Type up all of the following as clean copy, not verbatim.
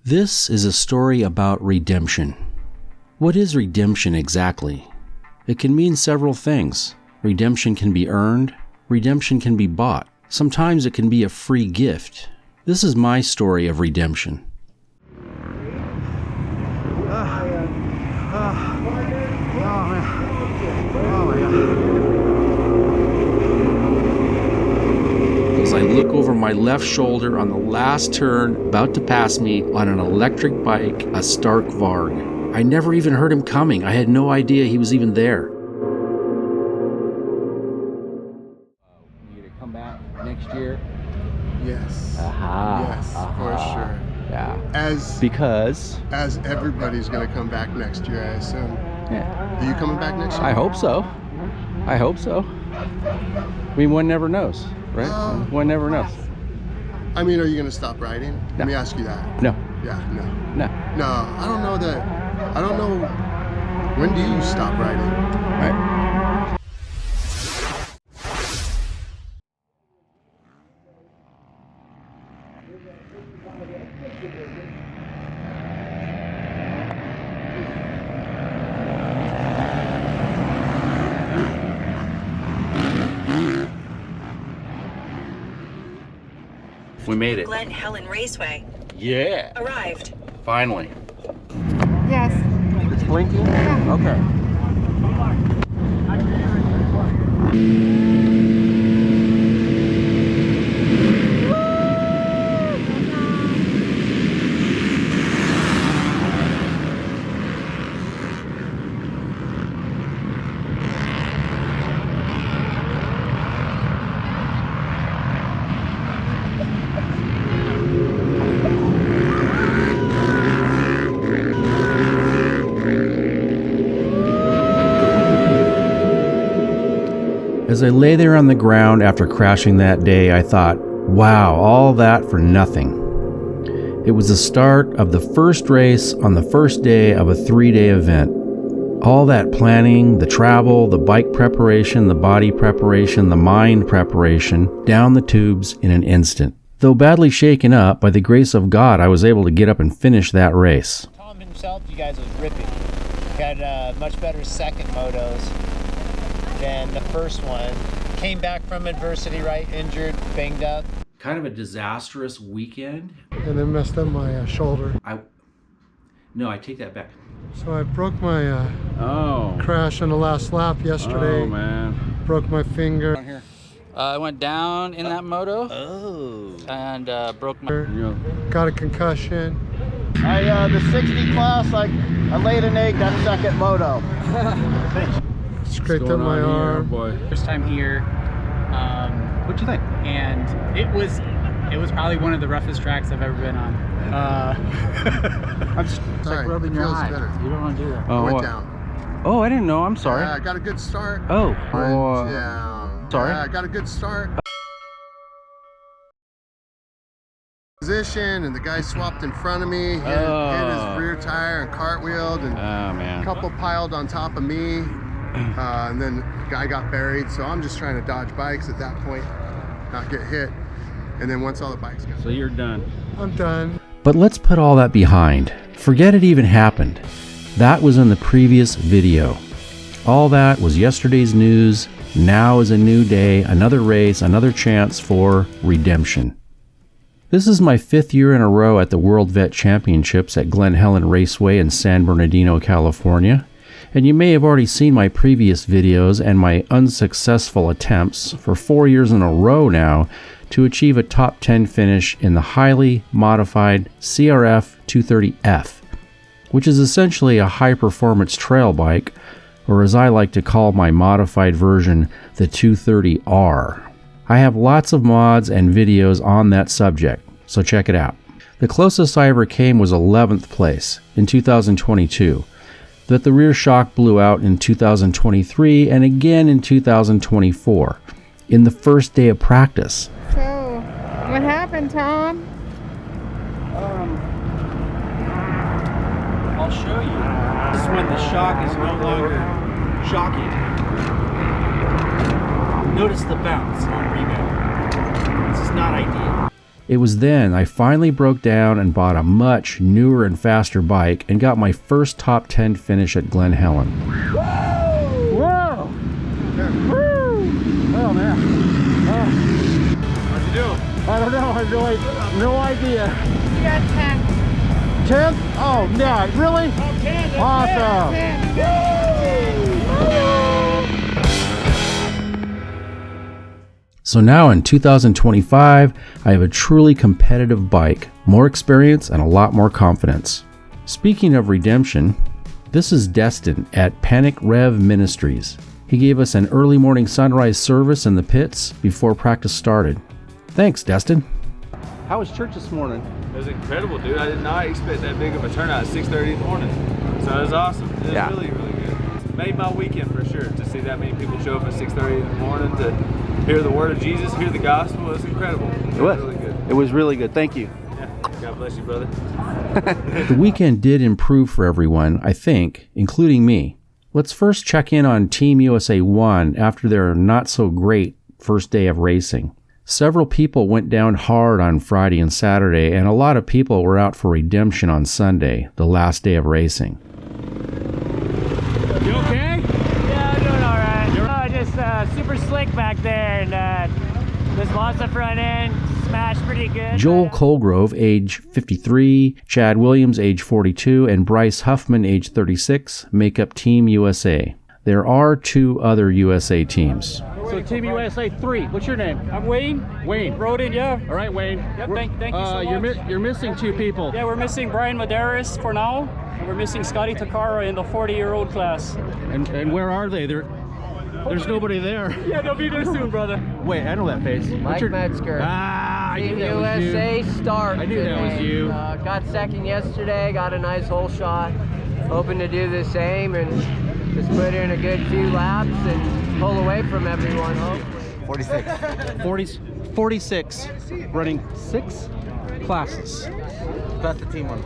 This is a story about redemption. What is redemption exactly? It can mean several things. Redemption can be earned. Redemption can be bought. Sometimes it can be a free gift. This is my story of redemption. As I look over my left shoulder on the last turn, about to pass me on an electric bike, a Stark Varg. I never even heard him coming. I had no idea he was even there. You gonna come back next year? Yes. Yes, for sure. Yeah. As everybody's gonna come back next year, I assume. Yeah. Are you coming back next year? I hope so. I mean, one never knows, right? One never knows. I mean, are you gonna stop riding? No. Let me ask you that. No. Yeah, no. No. I don't know that. I don't know. When do you stop riding? Right. We made it. Glen Helen Raceway. Yeah. Arrived. Finally. Yes. It's blinking? Yeah. Okay. As I lay there on the ground after crashing that day, I thought, wow, all that for nothing. It was the start of the first race on the first day of a 3-day event. All that planning, the travel, the bike preparation, the body preparation, the mind preparation, down the tubes in an instant. Though badly shaken up, by the grace of God, I was able to get up and finish that race. Tom himself, you guys, was ripping. Got much better second motos than the first one. Came back from adversity, right? Injured, banged up. Kind of a disastrous weekend. And then messed up my shoulder. No, I take that back. So I broke my crash on the last lap yesterday. Oh, man. Broke my finger. I went down in that moto. And broke my... Got a concussion. The 60 class, I laid an egg that second moto. Scraped up my arm. First time here. What'd you think? And it was probably one of the roughest tracks I've ever been on. I'm sorry, rubbing your eye. You don't want to do that. I went down. Oh, I didn't know. I'm sorry. I got a good start. Oh. Yeah. Sorry. I got a good start. Position, and the guy swapped in front of me, hit his rear tire and cartwheeled, and a couple piled on top of me. And then the guy got buried, so I'm just trying to dodge bikes at that point, not get hit. And then once all the bikes go. So you're done. I'm done. But let's put all that behind. Forget it even happened. That was in the previous video. All that was yesterday's news. Now is a new day, another race, another chance for redemption. This is my 5th year in a row at the World Vet Championships at Glen Helen Raceway in San Bernardino, California. And you may have already seen my previous videos and my unsuccessful attempts for 4 years in a row now to achieve a top 10 finish in the highly modified CRF 230F, which is essentially a high-performance trail bike, or as I like to call my modified version, the 230R. I have lots of mods and videos on that subject, so check it out. The closest I ever came was 11th place in 2022. That the rear shock blew out in 2023 and again in 2024 in the first day of practice. So, what happened, Tom? I'll show you. This is when the shock is no longer shocking. Notice the bounce on rebound. This is not ideal. It was then I finally broke down and bought a much newer and faster bike and got my first top 10 finish at Glen Helen. Whoa! Woo! Oh man. Oh. How'd you do? I don't know. I really no idea. You got 10. 10? Oh, no, really? Oh, 10, Awesome. 10. So now in 2025, I have a truly competitive bike, more experience, and a lot more confidence. Speaking of redemption, this is Destin at Panic Rev Ministries. He gave us an early morning sunrise service in the pits before practice started. Thanks, Destin. How was church this morning? It was incredible, dude. I did not expect that big of a turnout at 6:30 in the morning. So it was awesome. It was really, really good. Made my weekend for sure to see that many people show up at 6:30 in the morning to hear the word of Jesus, hear the gospel. It was incredible. It was really good. It was really good. Thank you. Yeah. God bless you, brother. The weekend did improve for everyone, I think, including me. Let's first check in on Team USA 1 after their not so great first day of racing. Several people went down hard on Friday and Saturday, and a lot of people were out for redemption on Sunday, the last day of racing. You okay? Yeah, I'm doing all right. Just super slick back there, and just lost the front end, smashed pretty good. Joel Colgrove, age 53, Chad Williams, age 42, and Bryce Huffman, age 36, make up Team USA. There are 2 other USA teams. So Team USA 3. What's your name? I'm Wayne. Wayne. Roden, yeah. All right, Wayne. Yep, thank you so much. You're missing 2 people. Yeah, we're missing Brian Medeiros for now. And we're missing Scotty Takara in the 40-year-old class. And where are they? There's nobody there. Yeah, they'll be there soon, brother. Wait, I know that face. Mike Metzger. I Team knew that was you. USA start I knew today. that was you. Got second yesterday, got a nice hole shot. Hoping to do the same and just put in a good few laps and pull away from everyone, hopefully. 46. Running 6 classes. That's the team one.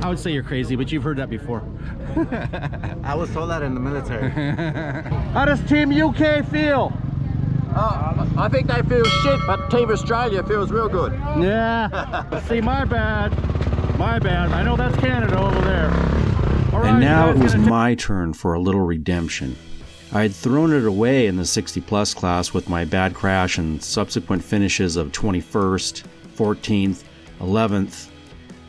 I would say you're crazy, but you've heard that before. I was told that in the military. How does Team UK feel? I think they feel shit, but Team Australia feels real good. Yeah. See, my bad. I know that's Canada over there. All right, And now guys, it was my turn for a little redemption. I had thrown it away in the 60-plus class with my bad crash and subsequent finishes of 21st, 14th, 11th,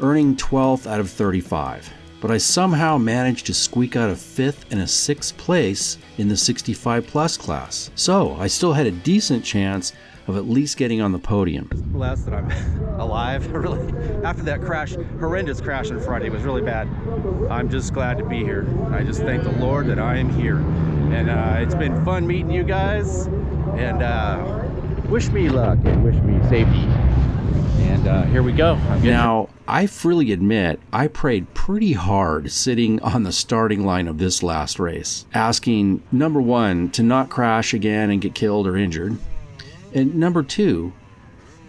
earning 12th out of 35. But I somehow managed to squeak out a 5th and a 6th place in the 65-plus class. So I still had a decent chance of at least getting on the podium. Blessed that I'm alive. Really, after that crash, horrendous crash on Friday, was really bad. I'm just glad to be here. I just thank the Lord that I am here. And it's been fun meeting you guys. And wish me luck and wish me safety. And here we go. Now, I freely admit I prayed pretty hard sitting on the starting line of this last race, asking, number 1, to not crash again and get killed or injured. And number 2,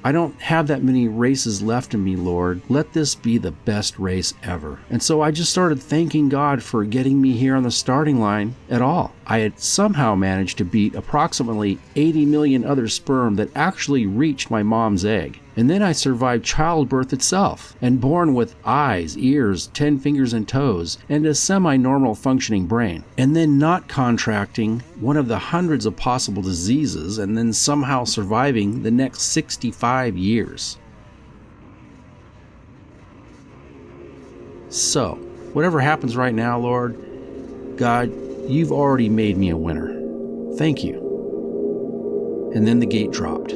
I don't have that many races left in me, Lord. Let this be the best race ever. And so I just started thanking God for getting me here on the starting line at all. I had somehow managed to beat approximately 80 million other sperm that actually reached my mom's egg. And then I survived childbirth itself, and born with eyes, ears, 10 fingers and toes, and a semi-normal functioning brain. And then not contracting one of the hundreds of possible diseases, and then somehow surviving the next 65 years. So, whatever happens right now, Lord, God, you've already made me a winner. Thank you. And then the gate dropped.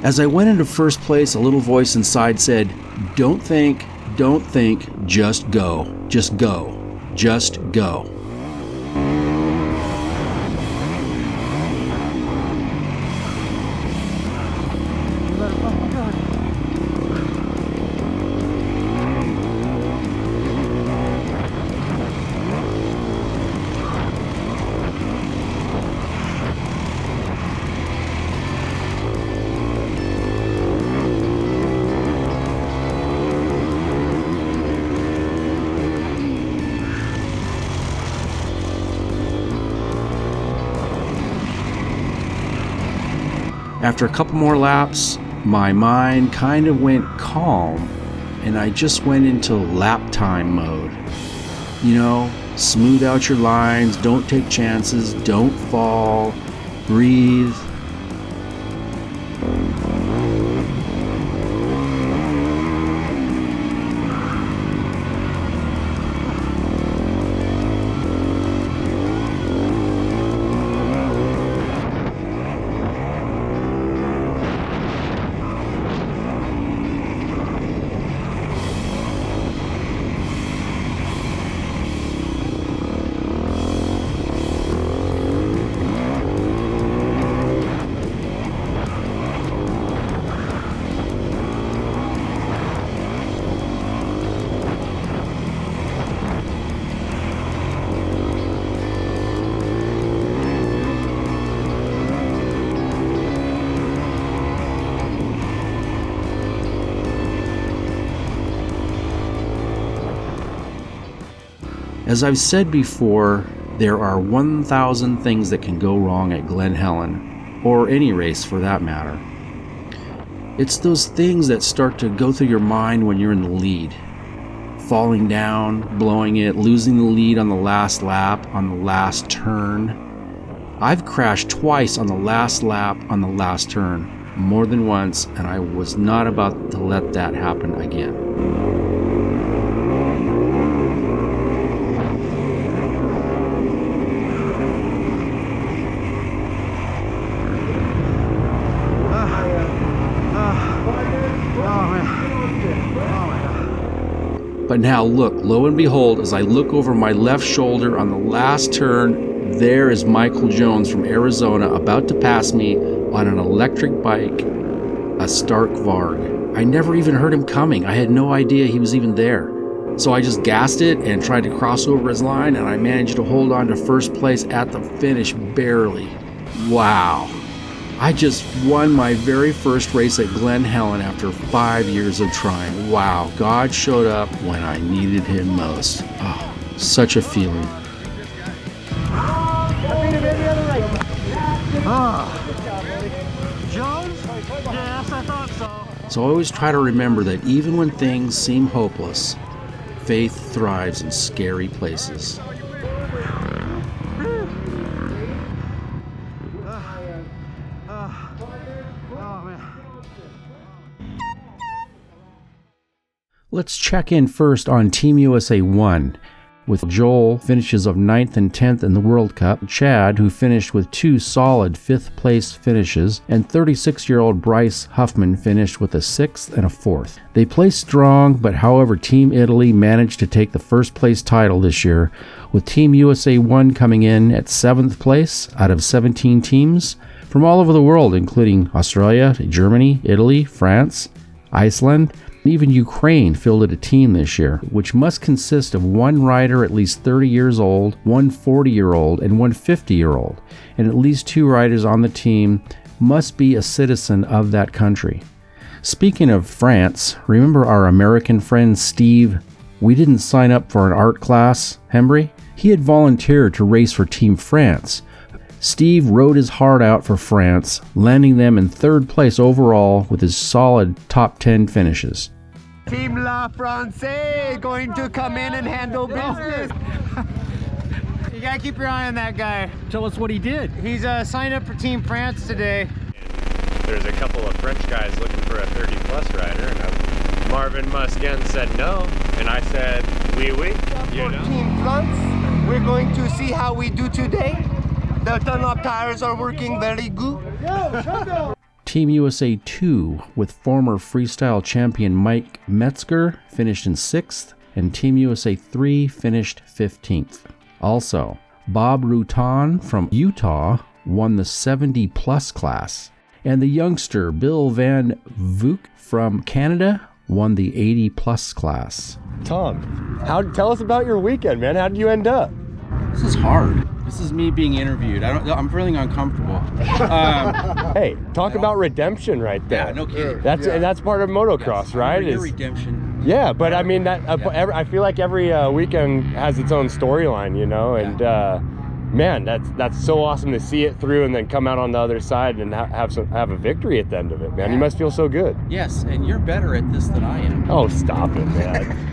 As I went into first place, a little voice inside said, "Don't think, just go, just go, just go." After a couple more laps, my mind kind of went calm and I just went into lap time mode. You know, smooth out your lines, don't take chances, don't fall, breathe. As I've said before, there are 1,000 things that can go wrong at Glen Helen, or any race for that matter. It's those things that start to go through your mind when you're in the lead. Falling down, blowing it, losing the lead on the last lap, on the last turn. I've crashed twice on the last lap on the last turn, more than once, and I was not about to let that happen again. But now look, lo and behold, as I look over my left shoulder on the last turn, there is Michael Jones from Arizona about to pass me on an electric bike, a Stark Varg. I never even heard him coming. I had no idea he was even there. So I just gassed it and tried to cross over his line, and I managed to hold on to first place at the finish barely. Wow. I just won my very first race at Glen Helen after 5 years of trying. Wow, God showed up when I needed him most. Oh, such a feeling. Jones? Yes, I thought so. So I always try to remember that even when things seem hopeless, faith thrives in scary places. Let's check in first on Team USA 1, with Joel finishes of 9th and 10th in the World Cup, Chad, who finished with 2 solid 5th place finishes, and 36-year-old Bryce Huffman finished with a 6th and a 4th. They placed strong, but however, Team Italy managed to take the first place title this year, with Team USA 1 coming in at 7th place out of 17 teams from all over the world, including Australia, Germany, Italy, France, Iceland. Even Ukraine fielded a team this year, which must consist of one rider at least 30 years old, one 40-year-old, and one 50-year-old, and at least 2 riders on the team must be a citizen of that country. Speaking of France, remember our American friend Steve? We didn't sign up for an art class, Hembry? He had volunteered to race for Team France. Steve rode his heart out for France, landing them in 3rd place overall with his solid top 10 finishes. Team La France going to come in and handle business. You gotta keep your eye on that guy. Tell us what he did. He's signed up for Team France today. There's a couple of French guys looking for a 30-plus rider, and Marvin Musquin said no, and I said, oui, oui. You know? Team France, we're going to see how we do today. The turn-up tires are working very good. Team USA 2 with former freestyle champion Mike Metzger finished in 6th, and Team USA 3 finished 15th. Also, Bob Rutan from Utah won the 70 plus class, and the youngster Bill Van Vook from Canada won the 80 plus class. Tom, tell us about your weekend, man. How did you end up? This is hard. This is me being interviewed. I'm feeling uncomfortable. Hey, talk about redemption right there. Yeah, no kidding. And that's part of motocross, yes, right? Your redemption. Yeah, but I mean I feel like every weekend has its own storyline, you know, and man, that's so awesome to see it through and then come out on the other side and have a victory at the end of it, man. You must feel so good. Yes, and you're better at this than I am. Oh, stop it, man.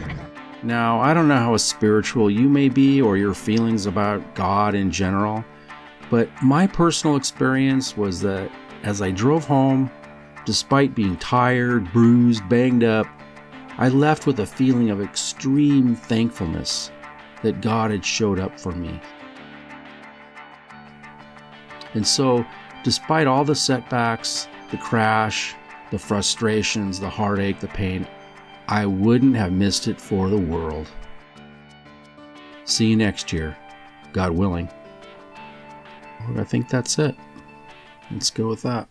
Now, I don't know how spiritual you may be or your feelings about God in general, but my personal experience was that as I drove home, despite being tired, bruised, banged up, I left with a feeling of extreme thankfulness that God had showed up for me. And so, despite all the setbacks, the crash, the frustrations, the heartache, the pain, I wouldn't have missed it for the world. See you next year, God willing. I think that's it. Let's go with that.